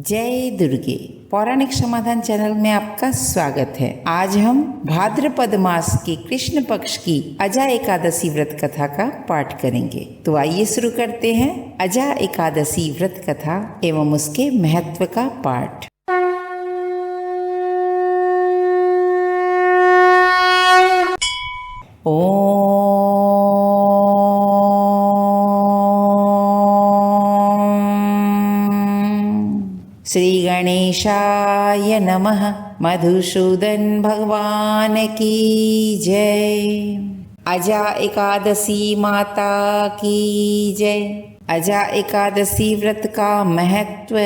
जय दुर्गे। पौराणिक समाधान चैनल में आपका स्वागत है। आज हम भाद्रपद मास के कृष्ण पक्ष की अजा एकादशी व्रत कथा का पाठ करेंगे। तो आइए शुरू करते हैं अजा एकादशी व्रत कथा एवं उसके महत्व का पाठ। श्री गणेशाय नमः। मधुसूदन भगवान की जय। अजा एकादशी माता की जय। अजा एकादशी व्रत का महत्व।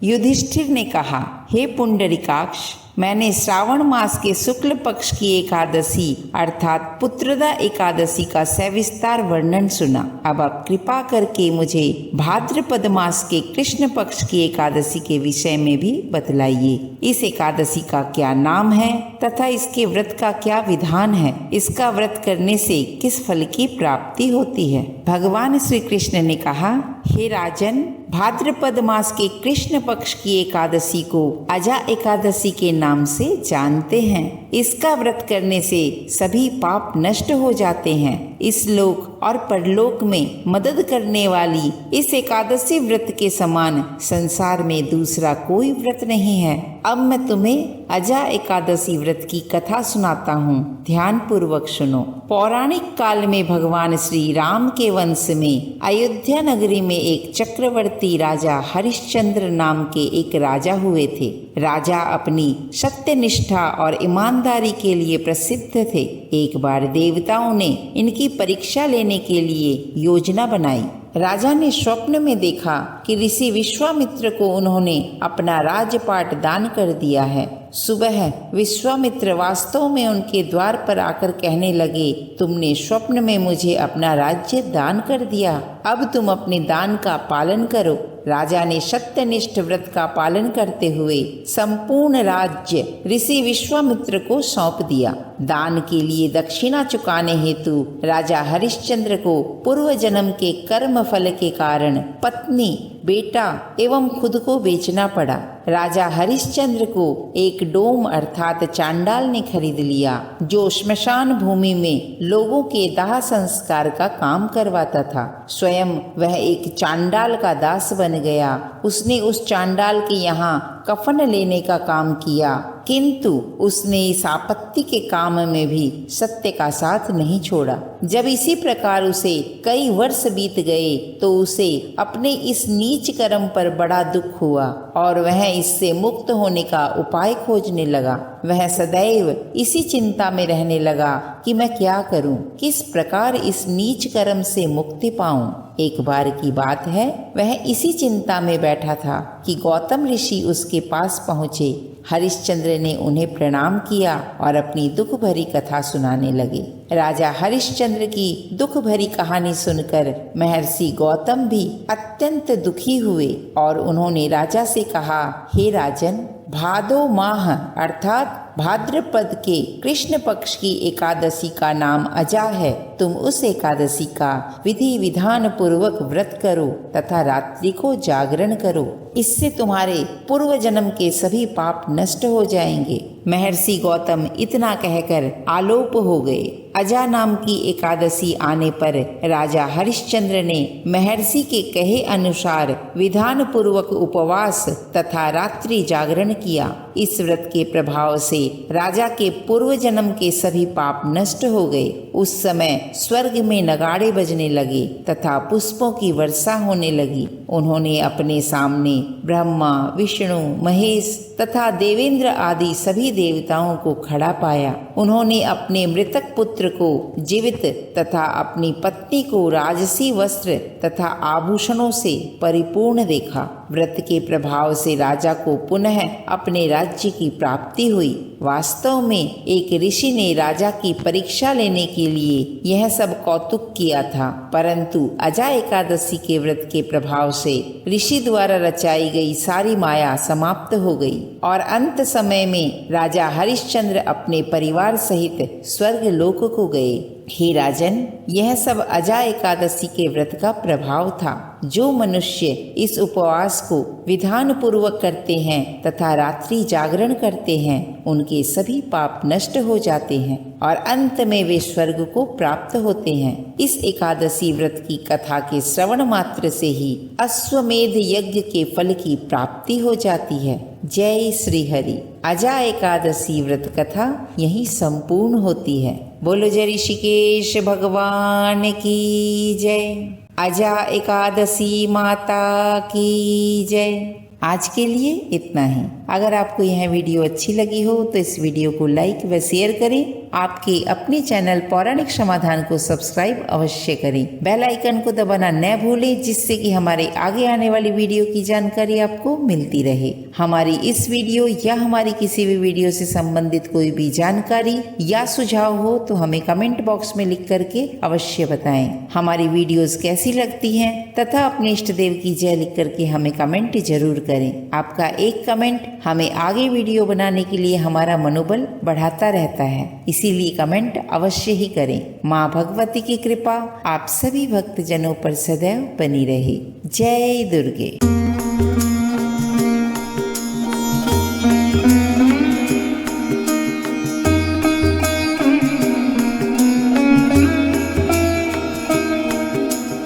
युधिष्ठिर ने कहा, हे पुंडरीकाक्ष, मैंने श्रावण मास के शुक्ल पक्ष की एकादशी अर्थात पुत्रदा एकादशी का सविस्तार वर्णन सुना। अब आप कृपा करके मुझे भाद्रपद मास के कृष्ण पक्ष की एकादशी के विषय में भी बतलाइए। इस एकादशी का क्या नाम है तथा इसके व्रत का क्या विधान है? इसका व्रत करने से किस फल की प्राप्ति होती है? भगवान श्री कृष्ण ने कहा, हे राजन, भाद्रपद मास के कृष्ण पक्ष की एकादशी को अजा एकादशी के नाम से जानते हैं। इसका व्रत करने से सभी पाप नष्ट हो जाते हैं। इस लोक और परलोक में मदद करने वाली इस एकादशी व्रत के समान संसार में दूसरा कोई व्रत नहीं है। अब मैं तुम्हें अजा एकादशी व्रत की कथा सुनाता हूँ, ध्यान पूर्वक सुनो। पौराणिक काल में भगवान श्री राम के वंश में अयोध्या नगरी में एक चक्रवर्ती राजा हरिश्चंद्र नाम के एक राजा हुए थे। राजा अपनी सत्यनिष्ठा और ईमानदारी के लिए प्रसिद्ध थे। एक बार देवताओं ने इनकी परीक्षा लेने के लिए योजना बनाई। राजा ने स्वप्न में देखा कि ऋषि विश्वामित्र को उन्होंने अपना राजपाट दान कर दिया है। सुबह विश्वामित्र वास्तव में उनके द्वार पर आकर कहने लगे, तुमने स्वप्न में मुझे अपना राज्य दान कर दिया, अब तुम अपने दान का पालन करो। राजा ने सत्यनिष्ठ व्रत का पालन करते हुए संपूर्ण राज्य ऋषि विश्वामित्र को सौंप दिया। दान के लिए दक्षिणा चुकाने हेतु राजा हरिश्चंद्र को पूर्व जन्म के कर्म फल के कारण पत्नी, बेटा एवं खुद को बेचना पड़ा। राजा हरिश्चंद्र को एक डोम अर्थात चांडाल ने खरीद लिया, जो श्मशान भूमि में लोगों के दाह संस्कार का काम करवाता था। स्वयं वह एक चांडाल का दास बन गया। उसने उस चांडाल के यहाँ कफन लेने का काम किया, किंतु उसने इस आपत्ति के काम में भी सत्य का साथ नहीं छोड़ा। जब इसी प्रकार उसे कई वर्ष बीत गए तो उसे अपने इस नीच कर्म पर बड़ा दुख हुआ और वह इससे मुक्त होने का उपाय खोजने लगा। वह सदैव इसी चिंता में रहने लगा कि मैं क्या करूं, किस प्रकार इस नीच कर्म से मुक्ति पाऊं। एक बार की बात है, वह इसी चिंता में बैठा था कि गौतम ऋषि उसके पास पहुँचे। हरिश्चंद्र ने उन्हें प्रणाम किया और अपनी दुख भरी कथा सुनाने लगे। राजा हरिश्चंद्र की दुख भरी कहानी सुनकर महर्षि गौतम भी अत्यंत दुखी हुए और उन्होंने राजा से कहा, हे राजन, भादो माह अर्थात भाद्रपद के कृष्ण पक्ष की एकादशी का नाम अजा है। तुम उस एकादशी का विधि विधान पूर्वक व्रत करो तथा रात्रि को जागरण करो। इससे तुम्हारे पूर्व जन्म के सभी पाप नष्ट हो जाएंगे। महर्षि गौतम इतना कहकर आलोप हो गए। अजा नाम की एकादशी आने पर राजा हरिश्चंद्र ने महर्षि के कहे अनुसार विधान पूर्वक उपवास तथा रात्रि जागरण किया। इस व्रत के प्रभाव से राजा के पूर्व जन्म के सभी पाप नष्ट हो गए। उस समय स्वर्ग में नगाड़े बजने लगे तथा पुष्पों की वर्षा होने लगी। उन्होंने अपने सामने ब्रह्मा, विष्णु, महेश तथा देवेंद्र आदि सभी देवताओं को खड़ा पाया। उन्होंने अपने मृतक पुत्र को जीवित तथा अपनी पत्नी को राजसी वस्त्र तथा आभूषणों से परिपूर्ण देखा। व्रत के प्रभाव से राजा को पुनः अपने राज्य की प्राप्ति हुई। वास्तव में एक ऋषि ने राजा की परीक्षा लेने के लिए यह सब कौतुक किया था, परंतु अजा एकादशी के व्रत के प्रभाव से ऋषि द्वारा रचाई गई सारी माया समाप्त हो गई और अंत समय में राजा हरिश्चंद्र अपने परिवार सहित स्वर्ग लोक को गए। हे राजन, यह सब अजा एकादशी के व्रत का प्रभाव था। जो मनुष्य इस उपवास को विधान पूर्वक करते हैं तथा रात्रि जागरण करते हैं, उनके सभी पाप नष्ट हो जाते हैं और अंत में वे स्वर्ग को प्राप्त होते हैं। इस एकादशी व्रत की कथा के श्रवण मात्र से ही अश्वमेध यज्ञ के फल की प्राप्ति हो जाती है। जय श्री हरि। अजा एकादशी व्रत कथा यही संपूर्ण होती है। बोलो जय ऋषिकेश भगवान की जय। अजा एकादशी माता की जय। आज के लिए इतना ही। अगर आपको यह वीडियो अच्छी लगी हो तो इस वीडियो को लाइक व शेयर करें। आपके अपने चैनल पौराणिक समाधान को सब्सक्राइब अवश्य करें। बेल आइकन को दबाना न भूलें, जिससे कि हमारे आगे आने वाली वीडियो की जानकारी आपको मिलती रहे। हमारी इस वीडियो या हमारी किसी भी वीडियो से संबंधित कोई भी जानकारी या सुझाव हो तो हमें कमेंट बॉक्स में लिख करके अवश्य बताएं। हमारी वीडियोस कैसी लगती हैं तथा अपने इष्ट देव की जय लिख करके हमें कमेंट जरूर करें। आपका एक कमेंट हमें आगे वीडियो बनाने के लिए हमारा मनोबल बढ़ाता रहता है, इसीलिए कमेंट अवश्य ही करें। माँ भगवती की कृपा आप सभी भक्तजनों पर सदैव बनी रहे। जय दुर्गे।